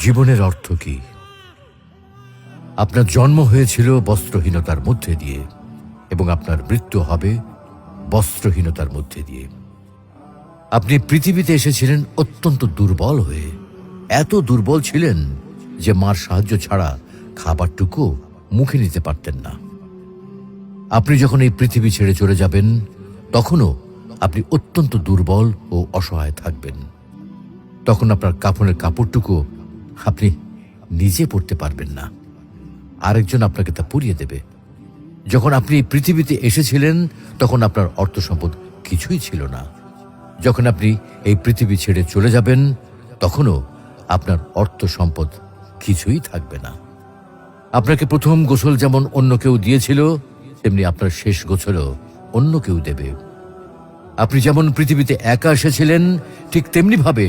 জীবনের অর্থ কি? আপনার জন্ম হয়েছিল বস্ত্রহীনতার মধ্যে দিয়ে এবং আপনার মৃত্যু হবে বস্ত্রহীনতার মধ্যে দিয়ে। আপনি পৃথিবীতে এসেছিলেন অত্যন্ত দুর্বল হয়ে। এত দুর্বল ছিলেন যে মার সাহায্য ছাড়া খাবারটুকু মুখে নিতে পারতেন না। আপনি যখন এই পৃথিবী ছেড়ে চলে যাবেন তখনও আপনি অত্যন্ত দুর্বল ও অসহায় থাকবেন। তখন আপনার কাফনের কাপড়টুকু আপনি নিজে পরতে পারবেন না, আরেকজন আপনাকে তা পরিয়ে দেবে। যখন আপনি এই পৃথিবীতে এসেছিলেন তখন আপনার অর্থ সম্পদ কিছুই ছিল না। যখন আপনি এই পৃথিবী ছেড়ে চলে যাবেন তখনও আপনার অর্থ সম্পদ কিছুই থাকবে না। আপনাকে প্রথম গোসল যেমন অন্য কেউ দিয়েছিল, তেমনি আপনার শেষ গোসলও অন্য কেউ দেবে। আপনি যেমন পৃথিবীতে একা এসেছিলেন, ঠিক তেমনি ভাবে